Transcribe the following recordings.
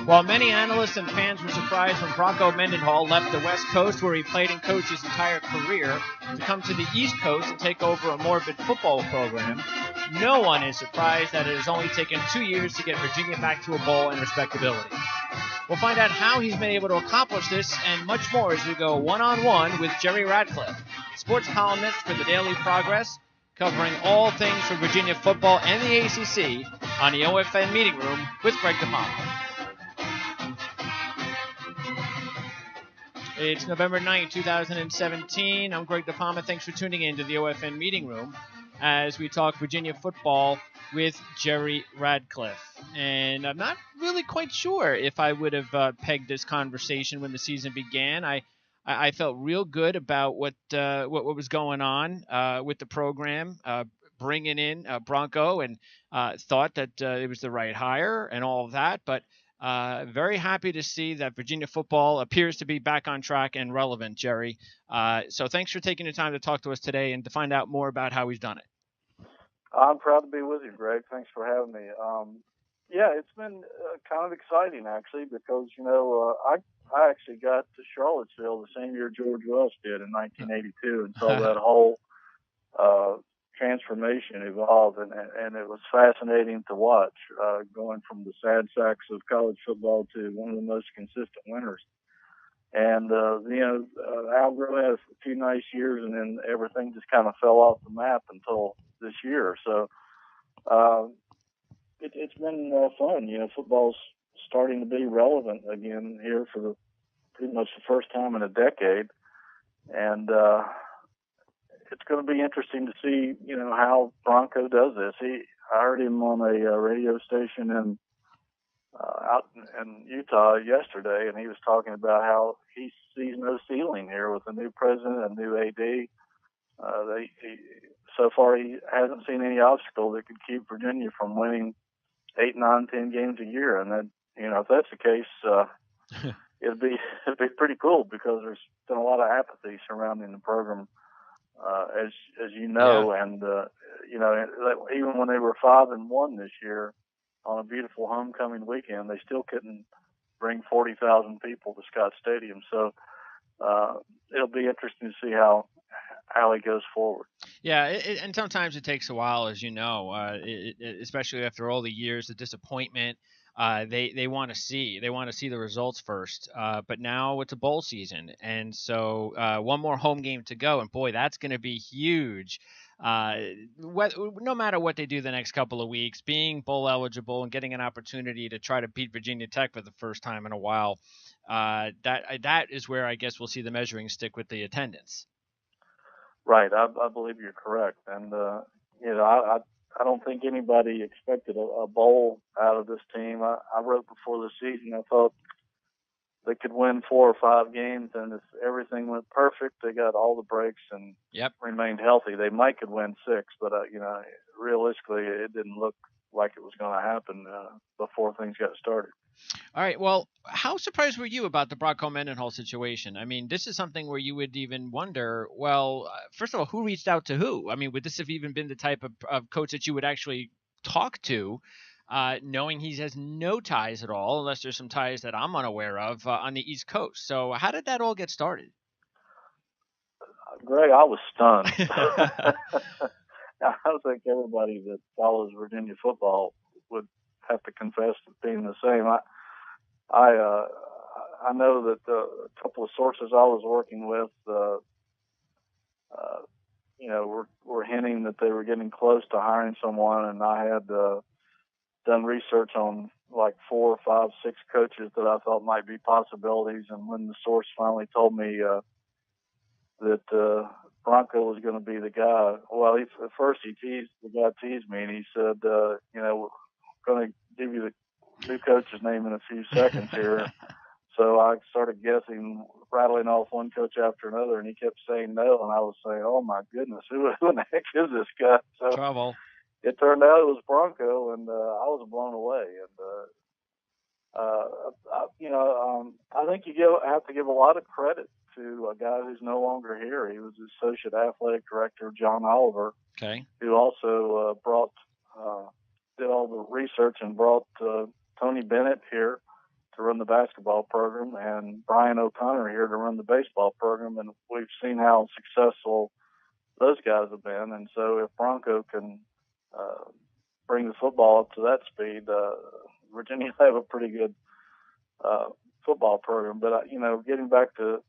While many analysts and fans were surprised when Bronco Mendenhall left the West Coast, where he played and coached his entire career, to come to the East Coast and take over a morbid football program, no one is surprised that it has only taken 2 years to get Virginia back to a bowl and respectability. We'll find out how he's been able to accomplish this and much more as we go one-on-one with Jerry Ratcliffe, sports columnist for the Daily Progress, covering all things for Virginia football and the ACC on the OFN Meeting Room with Greg DePalma. It's November 9th, 2017. I'm Greg DePalma. Thanks for tuning in to the OFN Meeting Room as we talk Virginia football with Jerry Ratcliffe. And I'm not really quite sure if I would have pegged this conversation when the season began. I felt real good about what was going on with the program, bringing in Bronco, and thought that it was the right hire and all of that. But very happy to see that Virginia football appears to be back on track and relevant, Jerry. So thanks for taking the time to talk to us today and to find out more about how he's done it. I'm proud to be with you, Greg. Thanks for having me. Yeah, it's been kind of exciting, actually, because, I actually got to Charlottesville the same year George Welsh did in 1982 and saw that whole transformation evolve, and it was fascinating to watch, going from the sad sacks of college football to one of the most consistent winners. And, Al Groh had a few nice years, and then everything just kind of fell off the map until this year. So it's been fun. Football's starting to be relevant again here for pretty much the first time in a decade. And it's going to be interesting to see, how Bronco does this. I heard him on a radio station out in Utah yesterday, and he was talking about how he sees no ceiling here with a new president and new AD. So far, he hasn't seen any obstacle that could keep Virginia from winning 8, 9, 10 games a year. And that, if that's the case, it'd be pretty cool, because there's been a lot of apathy surrounding the program, as you know, yeah. And even when they were 5-1 this year on a beautiful homecoming weekend, they still couldn't bring 40,000 people to Scott Stadium. So it'll be interesting to see how he goes forward. Yeah, and sometimes it takes a while, as you know, especially after all the years of disappointment. They want to see the results first. But now it's a bowl season, and so one more home game to go, and boy, that's going to be huge. No matter what they do the next couple of weeks, being bowl eligible and getting an opportunity to try to beat Virginia Tech for the first time in a while, that is where I guess we'll see the measuring stick with the attendance. Right, I believe you're correct, and I don't think anybody expected a bowl out of this team. I wrote before the season, I thought they could win 4 or 5 games, and if everything went perfect, they got all the breaks and remained healthy, they could win 6. But realistically, it didn't look like it was going to happen before things got started. All right. Well, how surprised were you about the Bronco Mendenhall situation? I mean, this is something where you would even wonder, well, first of all, who reached out to who? I mean, would this have even been the type of coach that you would actually talk to, knowing he has no ties at all, unless there's some ties that I'm unaware of on the East Coast? So how did that all get started? Greg, I was stunned. I think everybody that follows Virginia football would have to confess to being the same. I know that a couple of sources I was working with, were hinting that they were getting close to hiring someone, and I had done research on like 4, 5, 6 coaches that I thought might be possibilities. And when the source finally told me that Bronco was going to be the guy, well, at first the guy teased me, and he said, we're going to give you the new coach's name in a few seconds here. So I started guessing, rattling off one coach after another, and he kept saying no, and I was saying, oh my goodness, who in the heck is this guy? So trouble. It turned out it was Bronco, and I was blown away. And I think you have to give a lot of credit to a guy who's no longer here. He was Associate Athletic Director John Oliver, who also did all the research and brought Tony Bennett here to run the basketball program, and Brian O'Connor here to run the baseball program, and we've seen how successful those guys have been. And so if Bronco can bring the football up to that speed, Virginia have a pretty good football program. But, getting back to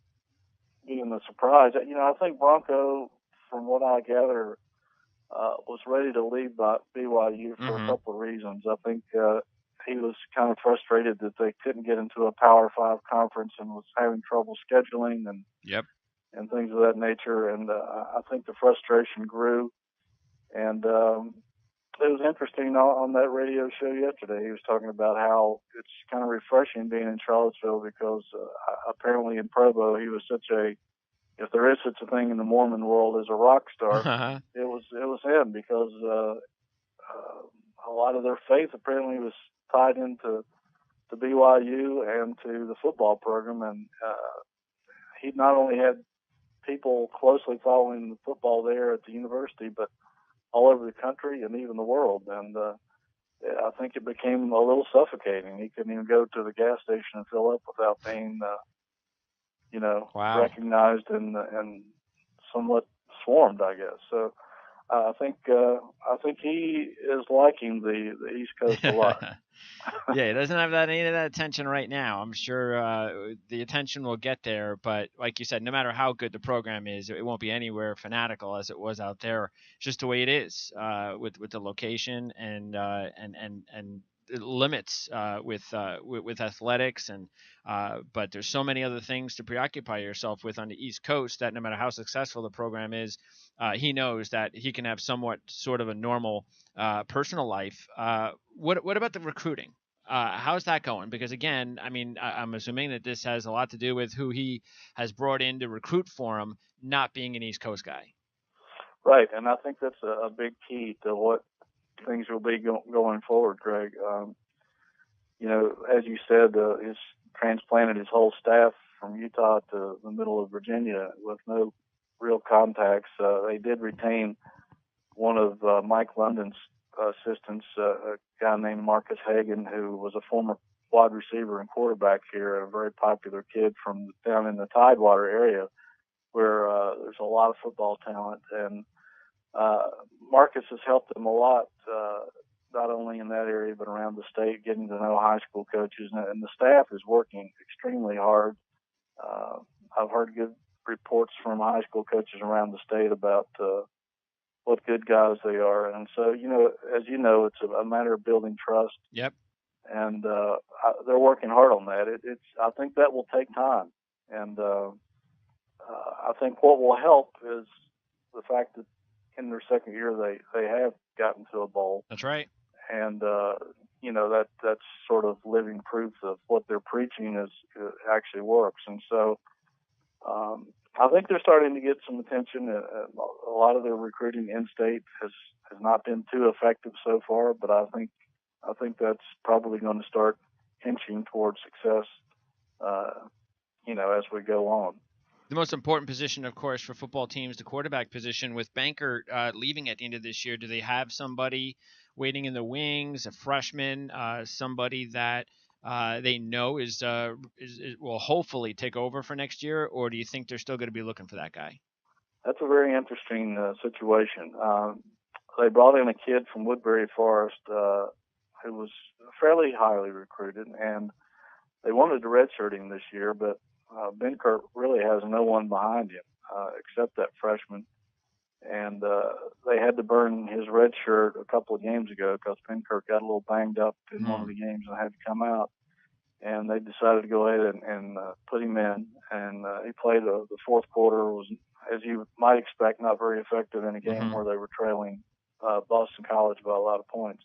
being the surprise, I think Bronco, from what I gather, was ready to leave by BYU for a couple of reasons. I think he was kind of frustrated that they couldn't get into a Power 5 conference and was having trouble scheduling and things of that nature. And I think the frustration grew. And it was interesting on that radio show yesterday. He was talking about how it's kind of refreshing being in Charlottesville because apparently in Provo he was if there is such a thing in the Mormon world as a rock star, it was him because a lot of their faith apparently was tied into BYU and to the football program, and he not only had people closely following the football there at the university, but all over the country and even the world. And I think it became a little suffocating. He couldn't even go to the gas station and fill up without being, recognized and somewhat swarmed, I guess. So I think he is liking the East Coast a lot. Yeah, he doesn't have any of that attention right now. I'm sure the attention will get there, but like you said, no matter how good the program is, it won't be anywhere fanatical as it was out there. It's just the way it is with the location and limits with athletics but there's so many other things to preoccupy yourself with on the East Coast that no matter how successful the program is, he knows that he can have somewhat sort of a normal personal life. What about the recruiting? How's that going? Because again, I mean, I'm assuming that this has a lot to do with who he has brought in to recruit for him, not being an East Coast guy. Right, and I think that's a big key to what things will be going forward, Greg. As you said, he's transplanted his whole staff from Utah to the middle of Virginia with no real contacts. They did retain one of Mike London's assistants, a guy named Marcus Hagan, who was a former wide receiver and quarterback here, a very popular kid from down in the Tidewater area where there's a lot of football talent. And Marcus has helped them a lot, not only in that area but around the state, getting to know high school coaches. And the staff is working extremely hard. I've heard good reports from high school coaches around the state about what good guys they are. And so, as you know, it's a matter of building trust. Yep. And they're working hard on that. I think that will take time. And I think what will help is the fact that in their second year they have gotten to a bowl. That's right. And that's sort of living proof of what they're preaching actually works. And so I think they're starting to get some attention. A lot of their recruiting in-state has not been too effective so far, but I think that's probably going to start inching towards success, as we go on. The most important position, of course, for football teams, the quarterback position. With Banker leaving at the end of this year, do they have somebody waiting in the wings, a freshman, somebody that they know is will hopefully take over for next year, or do you think they're still going to be looking for that guy? That's a very interesting situation. They brought in a kid from Woodbury Forest who was fairly highly recruited, and they wanted to redshirt him this year, but Ben Kirk really has no one behind him except that freshman. And they had to burn his red shirt a couple of games ago because Ben Kirk got a little banged up in one of the games and had to come out. And they decided to go ahead and put him in. And he played the fourth quarter, was, as you might expect, not very effective in a game where they were trailing Boston College by a lot of points.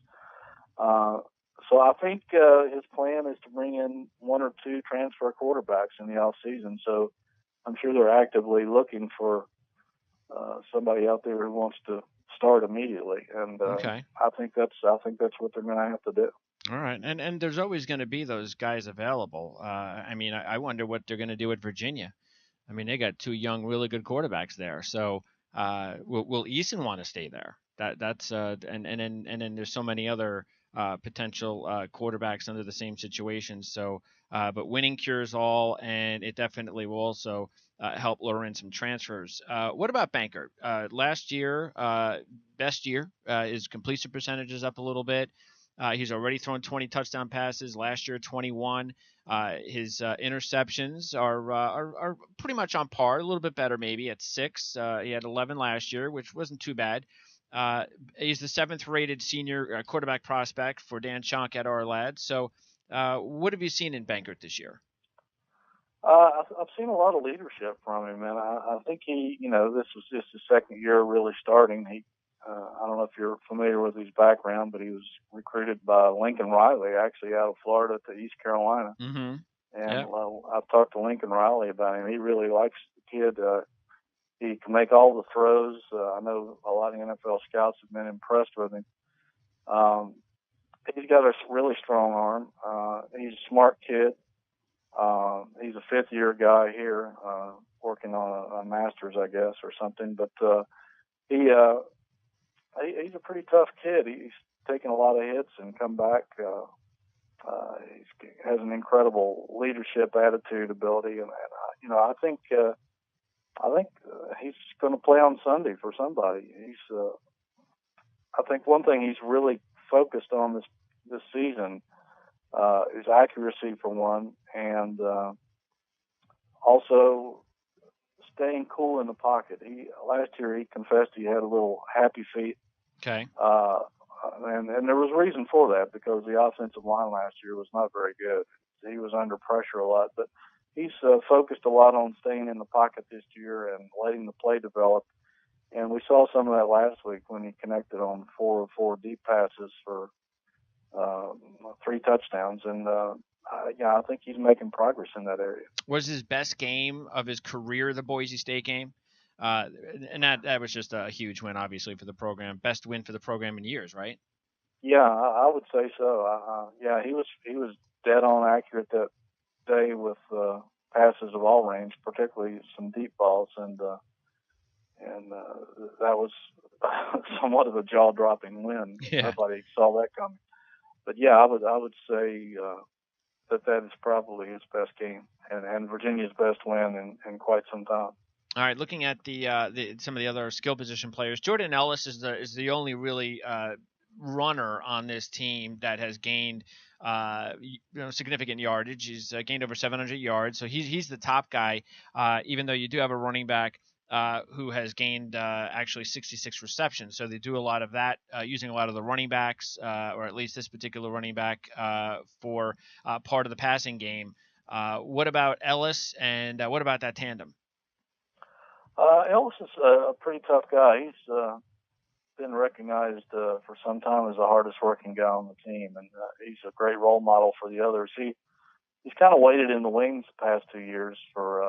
So I think his plan is to bring in one or two transfer quarterbacks in the off season. So I'm sure they're actively looking for somebody out there who wants to start immediately. And okay. I think that's what they're going to have to do. All right, and there's always going to be those guys available. I wonder what they're going to do at Virginia. I mean, they got two young, really good quarterbacks there. So will Eason want to stay there? That's and then there's so many other potential quarterbacks under the same situation. So, but winning cures all, and it definitely will also help lure in some transfers. What about Banker? Last year, best year, his completion percentage is up a little bit. He's already thrown 20 touchdown passes. Last year, 21. His interceptions are pretty much on par, a little bit better maybe at 6. He had 11 last year, which wasn't too bad. He's the 7th-rated senior quarterback prospect for Dan Chonk at our lad. So, what have you seen in Bankert this year? I've seen a lot of leadership from him, and I think this was just his second year really starting. I don't know if you're familiar with his background, but he was recruited by Lincoln Riley, actually out of Florida to East Carolina. Mm-hmm. And yep. I've talked to Lincoln Riley about him. He really likes the kid. He can make all the throws. I know a lot of NFL scouts have been impressed with him. He's got a really strong arm. He's a smart kid. He's a 5th-year guy here, working on a master's, I guess, or something. But he's a pretty tough kid. He's taken a lot of hits and come back. He has an incredible leadership attitude, ability, and I think he's going to play on Sunday for somebody. I think one thing he's really focused on this season is accuracy for one, and also staying cool in the pocket. Last year he confessed he had a little happy feet. Okay. And there was reason for that because the offensive line last year was not very good. He was under pressure a lot, but he's focused a lot on staying in the pocket this year and letting the play develop. And we saw some of that last week when he connected on 4 of 4 deep passes for 3 touchdowns. And I think he's making progress in that area. Was his best game of his career the Boise State game? And that was just a huge win, obviously, for the program. Best win for the program in years, right? Yeah, I would say so. He was dead on accurate that day with passes of all range, particularly some deep balls, and that was somewhat of a jaw-dropping win. Yeah. Nobody saw that coming. But yeah, I would say that is probably his best game and Virginia's best win in quite some time. All right, looking at some of the other skill position players, Jordan Ellis is the only really runner on this team that has gained significant yardage. He's gained over 700 yards, so he's the top guy. Even though you do have a running back who has gained actually 66 receptions, so they do a lot of that using a lot of the running backs, or at least this particular running back for part of the passing game. What about Ellis, and what about that tandem? Ellis is a pretty tough guy. He's been recognized for some time as the hardest working guy on the team, and he's a great role model for the others. He's kind of waited in the wings the past 2 years for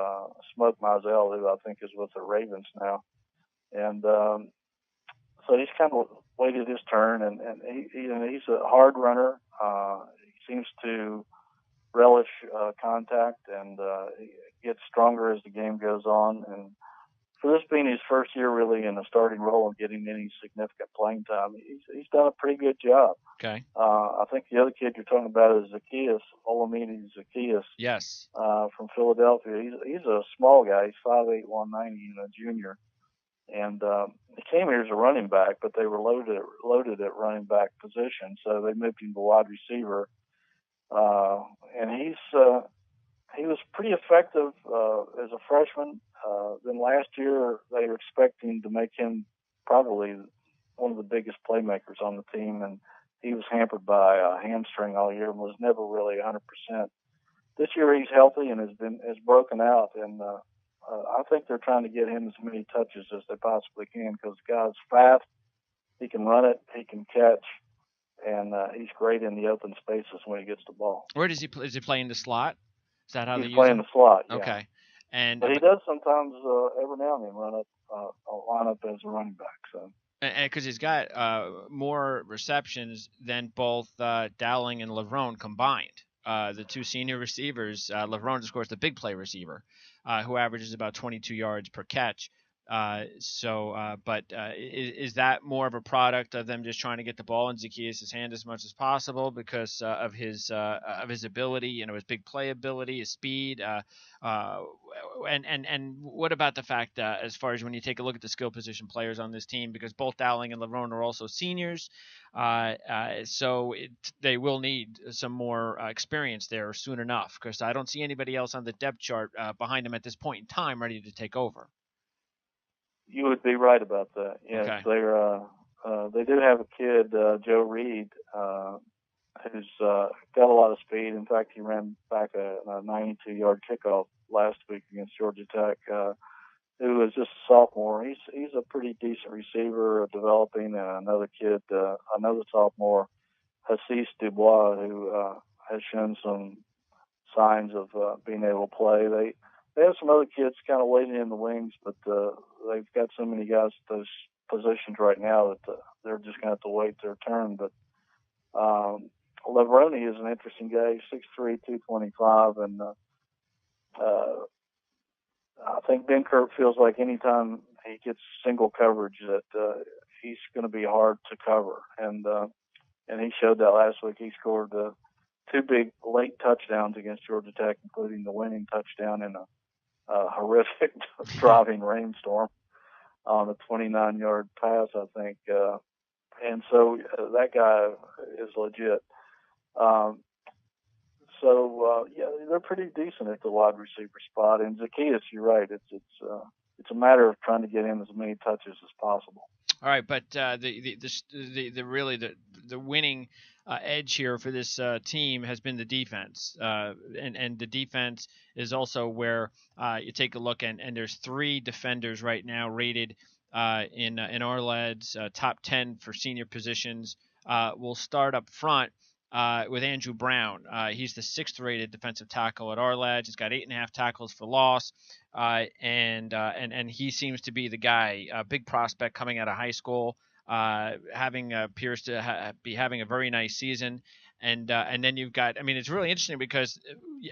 Smoke Mizell, who I think is with the Ravens now, and so he's kind of waited his turn. And he's a hard runner. He seems to relish contact, and he gets stronger as the game goes on. And for this being his first year really in a starting role and getting any significant playing time, he's done a pretty good job. Okay. I think the other kid you're talking about is Zacchaeus, Olamide Zacchaeus. Yes. From Philadelphia. He's a small guy. He's 5'8", 190, and a junior. And he came here as a running back, but they were loaded at running back position, so they moved him to wide receiver. And he was pretty effective as a freshman. Then last year they were expecting to make him probably one of the biggest playmakers on the team, and he was hampered by a hamstring all year and was never really 100%. This year he's healthy and has broken out, and I think they're trying to get him as many touches as they possibly can because the guy's fast, he can run it, he can catch, and he's great in the open spaces when he gets the ball. Where does he play? Does he play in the slot? Is that how they use him? He's playing the slot. Yeah. Okay. But he does sometimes, every now and then, line up as a running back. So. And because he's got more receptions than both Dowling and Levrone combined. The two senior receivers, Levrone is, of course, the big play receiver, who averages about 22 yards per catch. Is that more of a product of them just trying to get the ball in Zacchaeus' hand as much as possible because of his ability, his big playability, his speed, and what about the fact as far as when you take a look at the skill position players on this team, because both Dowling and Lerone are also seniors, they will need some more experience there soon enough, because I don't see anybody else on the depth chart behind them at this point in time ready to take over. You would be right about that. Yes, okay. They do have a kid, Joe Reed, who's got a lot of speed. In fact, he ran back a 92-yard kickoff last week against Georgia Tech. Who is just a sophomore. He's a pretty decent receiver, developing. And another kid, another sophomore, Hassis Dubois, who has shown some signs of being able to play. They have some other kids kind of waiting in the wings, but they've got so many guys at those positions right now that they're just going to have to wait their turn. But Leveroni is an interesting guy. He's 6'3", 225, and I think Ben Kirk feels like anytime he gets single coverage that he's going to be hard to cover, and he showed that last week. He scored 2 big late touchdowns against Georgia Tech, including the winning touchdown in a horrific driving rainstorm on a 29-yard pass, I think. And so that guy is legit. They're pretty decent at the wide receiver spot. And Zacchaeus, you're right. It's a matter of trying to get him as many touches as possible. All right, but the winning edge here for this team has been the defense, and the defense is also where you take a look, and there's 3 defenders right now rated in our lads top 10 for senior positions. We'll start up front with Andrew Brown. He's the 6th rated defensive tackle at our lads. He's got 8.5 tackles for loss, and he seems to be the guy, a big prospect coming out of high school, appears to be having a very nice season. And then you've got, it's really interesting because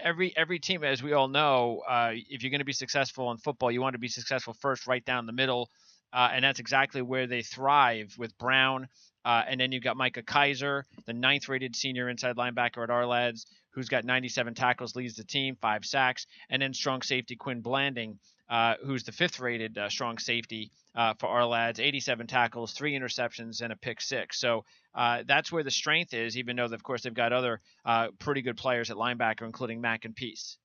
every team, as we all know, if you're going to be successful in football, you want to be successful first right down the middle, and that's exactly where they thrive with Brown. And then you've got Micah Kaiser, the 9th rated senior inside linebacker at our lads, who's got 97 tackles, leads the team, 5 sacks. And then strong safety Quinn Blanding, who's the 5th rated strong safety for our lads, 87 tackles, 3 interceptions, and a pick 6. So that's where the strength is, even though, of course, they've got other pretty good players at linebacker, including Mack and Peace.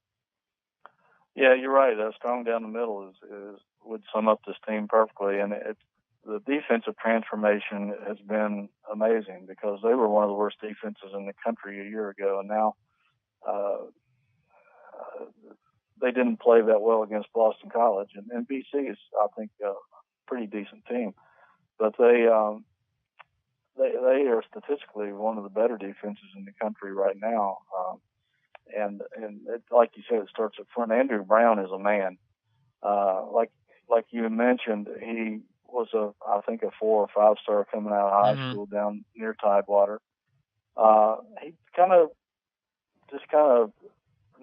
Yeah, you're right. Strong down the middle would sum up this team perfectly. And the defensive transformation has been amazing, because they were one of the worst defenses in the country a year ago, and now they didn't play that well against Boston College. And BC is, I think, a pretty decent team, but they are statistically one of the better defenses in the country right now. And like you said, it starts up front. Andrew Brown is a man. Like you mentioned, he was I think a 4 or 5 star coming out of high school down near Tidewater. He kind of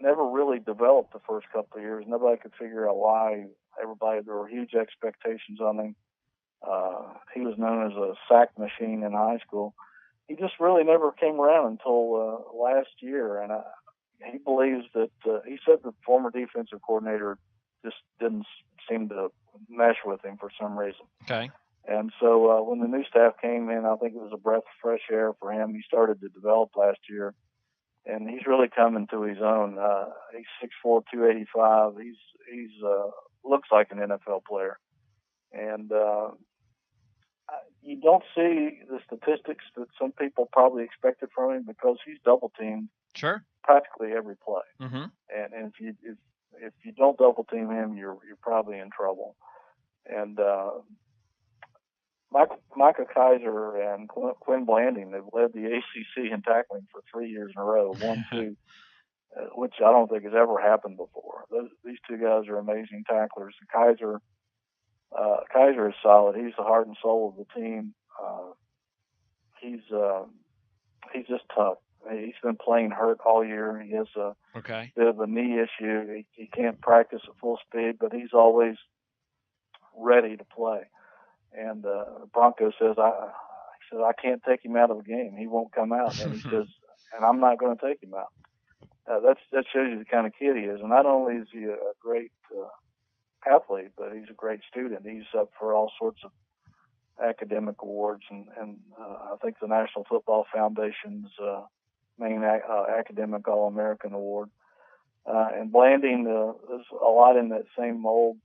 never really developed the first couple of years. Nobody could figure out why. There were huge expectations on him. He was known as a sack machine in high school. He just really never came around until last year, and he believes that he said the former defensive coordinator just didn't seem to mesh with him for some reason. Okay. And so when the new staff came in, I think it was a breath of fresh air for him. He started to develop last year, and he's really coming to his own. He's 6'4", 285. He's looks like an NFL player, and you don't see the statistics that some people probably expected from him, because he's double teamed. Sure. Practically every play. Mm-hmm. And if you don't double team him, you're probably in trouble. And Micah Kaiser and Quinn Blanding have led the ACC in tackling for 3 years in a row, 1-2, which I don't think has ever happened before. These 2 guys are amazing tacklers. Kaiser is solid. He's the heart and soul of the team. He's just tough. He's been playing hurt all year. He has a bit of a knee issue. He can't practice at full speed, but he's always ready to play. And Bronco says, I can't take him out of the game. He won't come out. And he says, and I'm not going to take him out. That shows you the kind of kid he is. And not only is he a great athlete, but he's a great student. He's up for all sorts of academic awards, and I think the National Football Foundation's main academic All-American award. And Blanding is a lot in that same mold.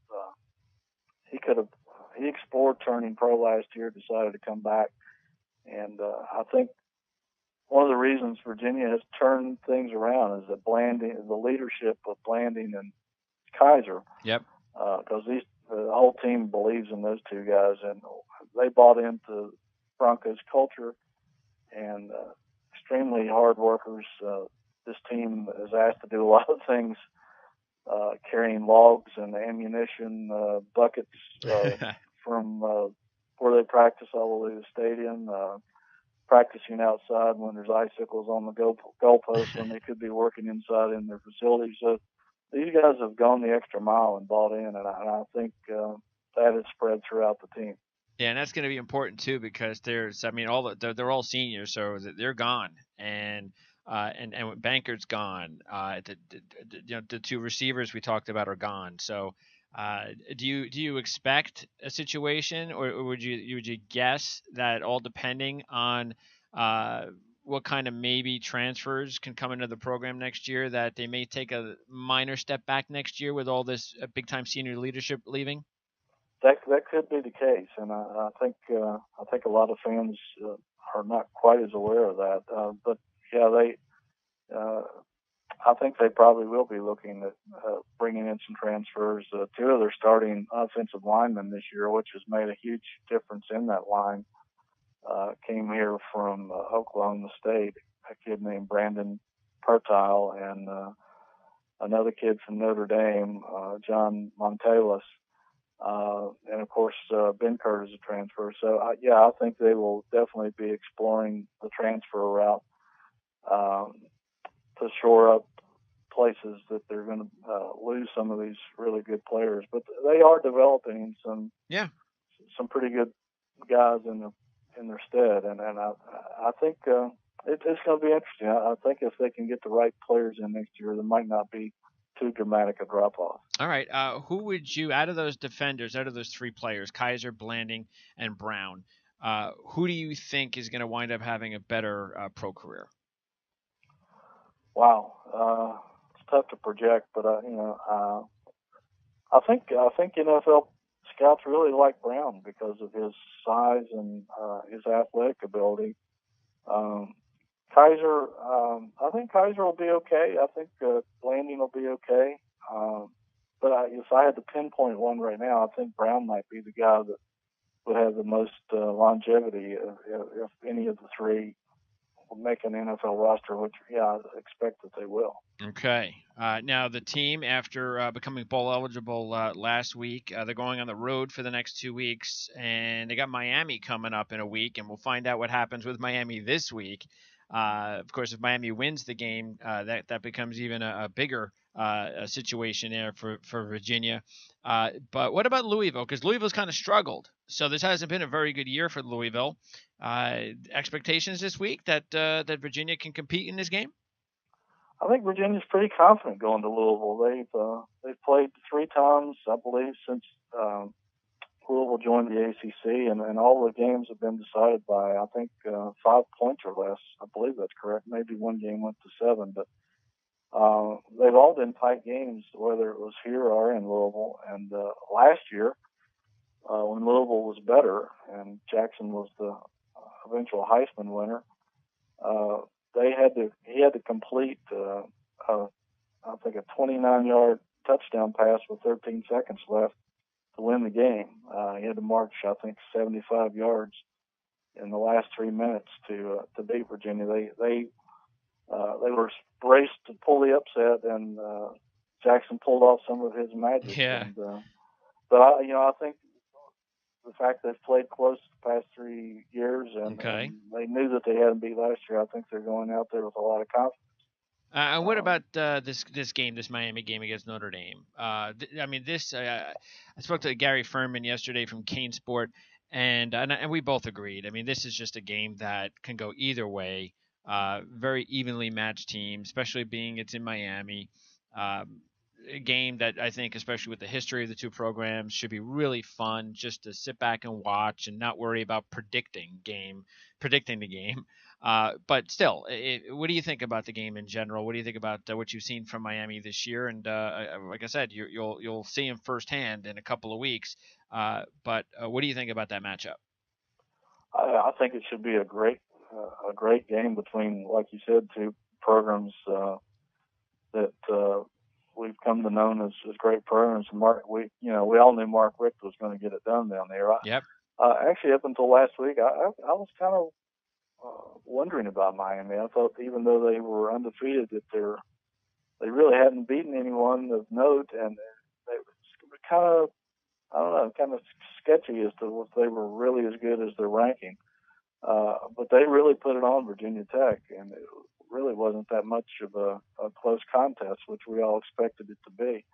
He explored turning pro last year, decided to come back, and I think one of the reasons Virginia has turned things around is that the leadership of Blanding and Kaiser. Yep. Because the whole team believes in those two guys, and they bought into Broncos culture and extremely hard workers. This team is asked to do a lot of things, carrying logs and ammunition buckets from where they practice all the way to the stadium, practicing outside when there's icicles on the goalpost when they could be working inside in their facilities. So these guys have gone the extra mile and bought in, and I think that has spread throughout the team. Yeah, and that's going to be important too, because they're all seniors, so they're gone, and Banker's gone. The two receivers we talked about are gone. So, do you expect a situation, or would you guess that, all depending on what kind of maybe transfers can come into the program next year, that they may take a minor step back next year with all this big time senior leadership leaving? That could be the case, and I think a lot of fans are not quite as aware of that. But yeah, I think they probably will be looking at bringing in some transfers. Two of their starting offensive linemen this year, which has made a huge difference in that line, came here from Oklahoma State, a kid named Brandon Pertile, and another kid from Notre Dame, John Montelis. And of course, Ben Curtis is a transfer. So I think they will definitely be exploring the transfer route to shore up places that they're going to lose some of these really good players. But they are developing some pretty good guys in their stead, and I think it's going to be interesting. I think if they can get the right players in next year, there might not be too dramatic a drop-off. All right. Who would you, out of those defenders, out of those three players, Kaiser, Blanding, and Brown, who do you think is going to wind up having a better pro career? Wow. It's tough to project, but I think NFL scouts really like Brown because of his size and his athletic ability. Kaiser, I think Kaiser will be okay. I think Blanding will be okay. But if I had to pinpoint one right now, I think Brown might be the guy that would have the most longevity if any of the three will make an NFL roster, which, I expect that they will. Okay. Now, the team, after becoming bowl eligible last week, they're going on the road for the next 2 weeks, and they got Miami coming up in a week, and we'll find out what happens with Miami this week. Of course, if Miami wins the game, that becomes even a bigger situation there for Virginia. But what about Louisville? Because Louisville's kind of struggled. So this hasn't been a very good year for Louisville. Expectations this week that Virginia can compete in this game? I think Virginia's pretty confident going to Louisville. They've played 3 times, I believe, since Louisville joined the ACC, and all the games have been decided by, I think, 5 points or less. I believe that's correct. Maybe one game went to 7, but they've all been tight games, whether it was here or in Louisville. And last year, when Louisville was better and Jackson was the eventual Heisman winner, he had to complete, I think, a 29-yard touchdown pass with 13 seconds left to win the game. He had to march, I think, 75 yards in the last 3 minutes to beat Virginia. They were braced to pull the upset, and Jackson pulled off some of his magic. Yeah. And, but I think the fact they've played close the past 3 years, and they knew that they hadn't beat last year, I think they're going out there with a lot of confidence. And what about this game, this Miami game against Notre Dame? I mean, I spoke to Gary Furman yesterday from Kane Sport, and we both agreed. I mean, this is just a game that can go either way. Very evenly matched team, especially being it's in Miami. A game that I think, especially with the history of the two programs, should be really fun just to sit back and watch and not worry about predicting the game. But still, what do you think about the game in general? What do you think about what you've seen from Miami this year? And like I said, you'll see him firsthand in a couple of weeks. But what do you think about that matchup? I think it should be a great game between, like you said, two programs that we've come to know as great programs. We all knew Mark Richt was going to get it done down there. Yep. Actually, up until last week, I was kind of wondering about Miami. I thought even though they were undefeated, that they really hadn't beaten anyone of note, and they were kind of, I don't know, kind of sketchy as to if they were really as good as their ranking. But they really put it on Virginia Tech, and it really wasn't that much of a close contest, which we all expected it to be.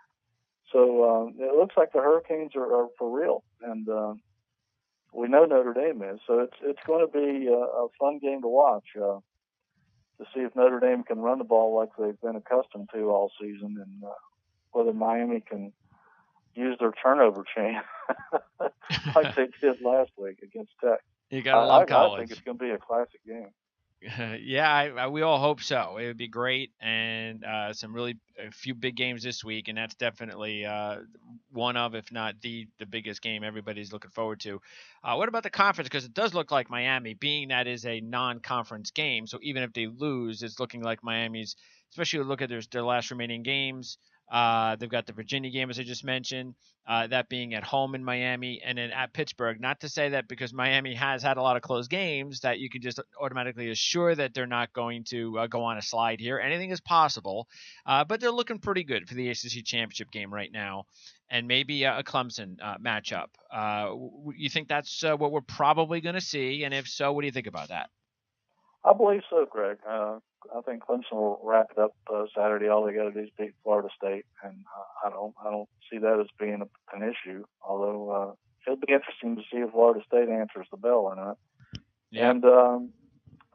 So it looks like the Hurricanes are for real, and we know Notre Dame is. So it's going to be a fun game to watch to see if Notre Dame can run the ball like they've been accustomed to all season, and whether Miami can use their turnover chain like they did last week against Tech. You got to love college. I think it's going to be a classic game. Yeah, we all hope so. It would be great, and a few big games this week, and that's definitely one of, if not the biggest game everybody's looking forward to. What about the conference? Because it does look like Miami, being that is a non-conference game, so even if they lose, it's looking like Miami's, especially look at their last remaining games. They've got the Virginia game, as I just mentioned, that being at home in Miami and then at Pittsburgh. Not to say that because Miami has had a lot of close games that you can just automatically assure that they're not going to go on a slide here. Anything is possible, but they're looking pretty good for the ACC championship game right now, and maybe a Clemson matchup. You think that's what we're probably going to see? And if so, what do you think about that? I believe so, Greg. I think Clemson will wrap it up Saturday. All they got to do is beat Florida State, and I don't see that as being an issue. Although it'll be interesting to see if Florida State answers the bell or not. Yeah. And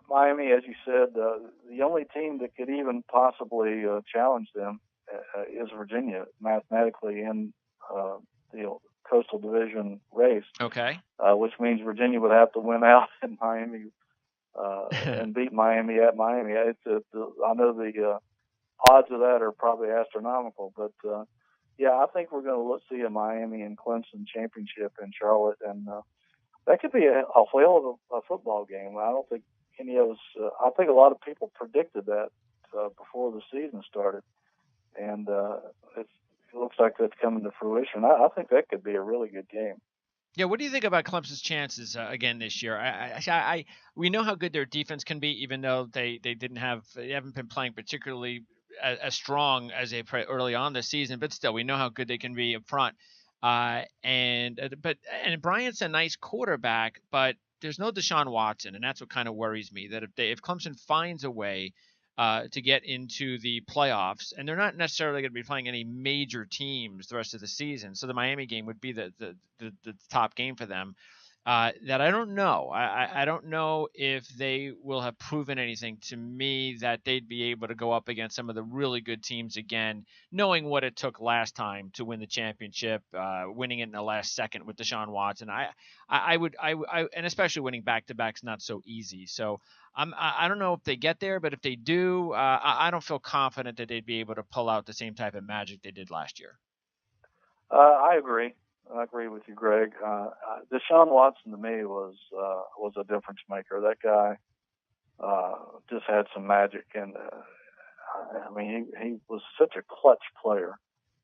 Miami, as you said, the only team that could even possibly challenge them is Virginia, mathematically in the Coastal Division race. Okay. Which means Virginia would have to win out, and Miami. And beat Miami at Miami. I know the odds of that are probably astronomical, but yeah, I think we're going to see a Miami and Clemson championship in Charlotte, and that could be a whale of a football game. I don't think any of us. I think a lot of people predicted that before the season started, and it looks like that's coming to fruition. I think that could be a really good game. Yeah, what do you think about Clemson's chances again this year? We know how good their defense can be, even though they haven't been playing particularly as strong as they played early on this season. But still, we know how good they can be up front. And Bryant's a nice quarterback, but there's no Deshaun Watson, and that's what kind of worries me. That if Clemson finds a way to get into the playoffs, and they're not necessarily going to be playing any major teams the rest of the season, so the Miami game would be the top game for them. That I don't know. I don't know if they will have proven anything to me that they'd be able to go up against some of the really good teams again, knowing what it took last time to win the championship, winning it in the last second with Deshaun Watson. I would, and especially winning back-to-back's not so easy. So I don't know if they get there, but if they do, I don't feel confident that they'd be able to pull out the same type of magic they did last year. I agree. I agree with you, Greg. Deshaun Watson to me was a difference maker. That guy just had some magic, and I mean he was such a clutch player.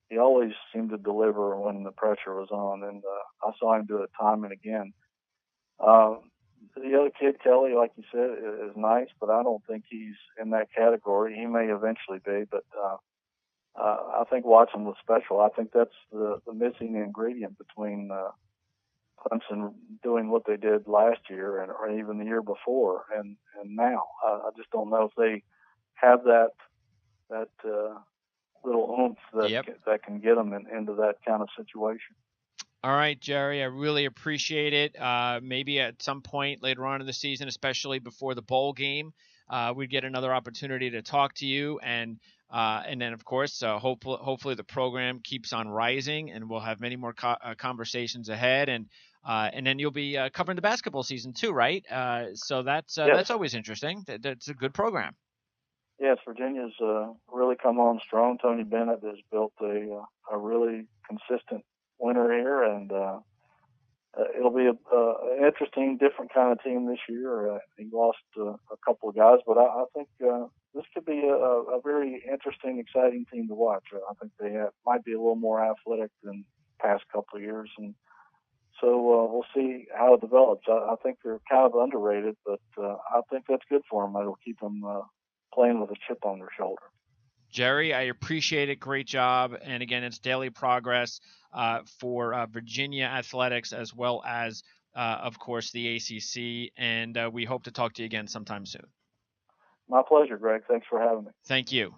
He always seemed to deliver when the pressure was on, and I saw him do it time and again. The other kid, Kelly, like you said, is nice, but I don't think he's in that category. He may eventually be, but I think Watson was special. I think that's the missing ingredient between Clemson doing what they did last year or even the year before and now. I just don't know if they have that little oomph that Yep. that can get them into that kind of situation. All right, Jerry, I really appreciate it. Maybe at some point later on in the season, especially before the bowl game, we'd get another opportunity to talk to you. And then, of course, hopefully the program keeps on rising, and we'll have many more conversations ahead. And then you'll be covering the basketball season too, right? So that's always interesting. That's a good program. Yes, Virginia's really come on strong. Tony Bennett has built a really consistent winner here, and it'll be an interesting, different kind of team this year. He lost a couple of guys, but I think this could be a very interesting, exciting team to watch. I think they might be a little more athletic than past couple of years, and so we'll see how it develops. I think they're kind of underrated, but I think that's good for them. It'll keep them playing with a chip on their shoulder. Jerry, I appreciate it. Great job. And again, it's daily progress for Virginia athletics as well as, of course, the ACC. And we hope to talk to you again sometime soon. My pleasure, Greg. Thanks for having me. Thank you.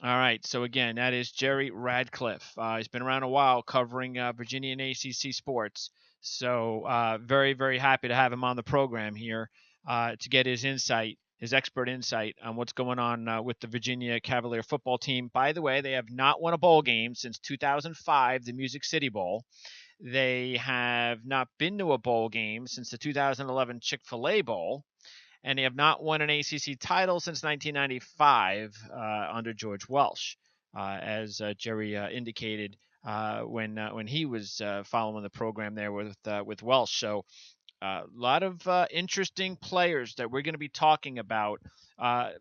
All right. So, again, that is Jerry Ratcliffe. He's been around a while covering Virginia and ACC sports. So very, very happy to have him on the program here to get his insight. His expert insight on what's going on with the Virginia Cavalier football team. By the way, they have not won a bowl game since 2005, the Music City Bowl. They have not been to a bowl game since the 2011 Chick-fil-A Bowl. And they have not won an ACC title since 1995 under George Welsh, as Jerry indicated when he was following the program there with Welsh. So a lot of interesting players that we're going to be talking about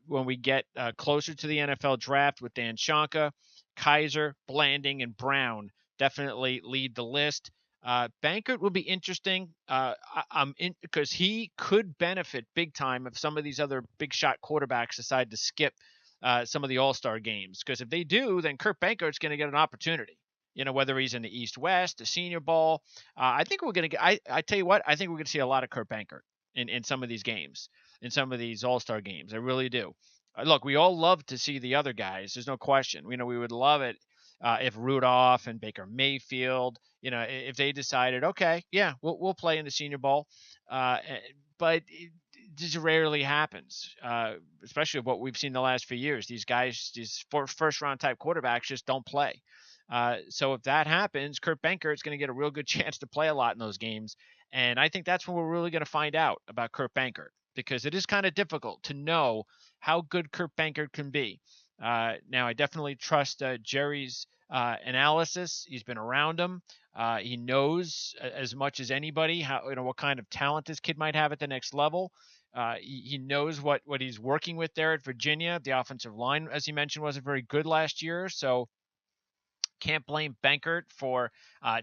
when we get closer to the NFL draft with Dan Shonka. Kaiser, Blanding, and Brown definitely lead the list. Bankert will be interesting because he could benefit big time if some of these other big shot quarterbacks decide to skip some of the All-Star games. Because if they do, then Kurt Bankert's going to get an opportunity. Whether he's in the East-West, the Senior Bowl. I think we're going to get – I tell you what, I think we're going to see a lot of Kurt Bankert in some of these games, in some of these All-Star games. I really do. Look, we all love to see the other guys. There's no question. We would love it if Rudolph and Baker Mayfield, if they decided, okay, yeah, we'll play in the Senior Bowl. But it just rarely happens, especially what we've seen the last few years. These guys, these first-round type quarterbacks just don't play. So if that happens, Kurt Bankert's going to get a real good chance to play a lot in those games. And I think that's when we're really going to find out about Kurt Bankert, because it is kind of difficult to know how good Kurt Bankert can be. Now, I definitely trust Jerry's analysis. He's been around him. He knows as much as anybody what kind of talent this kid might have at the next level. He knows what he's working with there at Virginia. The offensive line, as he mentioned, wasn't very good last year. So can't blame Bankert for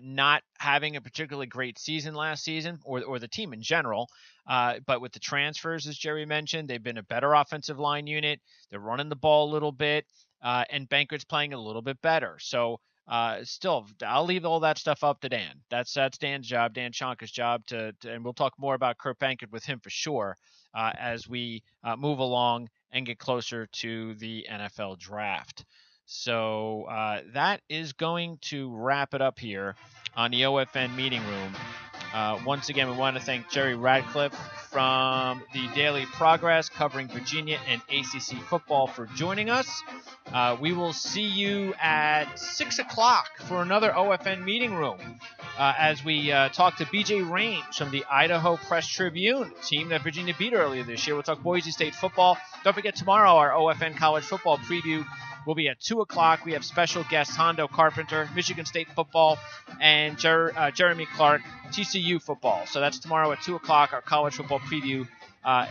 not having a particularly great season last season, or the team in general. But with the transfers, as Jerry mentioned, they've been a better offensive line unit. They're running the ball a little bit, and Bankert's playing a little bit better. So still, I'll leave all that stuff up to Dan. That's Dan's job, Dan Shonka's job, and we'll talk more about Kurt Bankert with him for sure as we move along and get closer to the NFL draft. So that is going to wrap it up here on the OFN meeting room. Once again, we want to thank Jerry Ratcliffe from the Daily Progress covering Virginia and ACC football for joining us. We will see you at 6 o'clock for another OFN meeting room as we talk to BJ Raines from the Idaho Press Tribune, team that Virginia beat earlier this year. We'll talk Boise State football. Don't forget, tomorrow our OFN college football preview will be at 2 o'clock. We have special guests Hondo Carpenter, Michigan State football, and Jeremy Clark, TCU football. So that's tomorrow at 2 o'clock, our college football preview,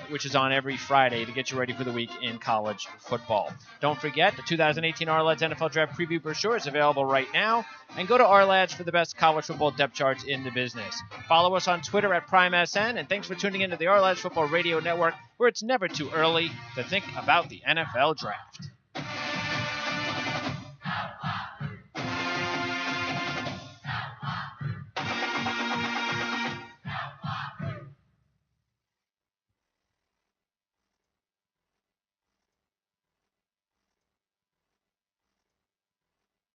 which is on every Friday to get you ready for the week in college football. Don't forget, the 2018 Ourlads NFL Draft Preview brochure is available right now. And go to Ourlads for the best college football depth charts in the business. Follow us on Twitter at PrimeSN, and thanks for tuning into the Ourlads Football Radio Network, where it's never too early to think about the NFL Draft.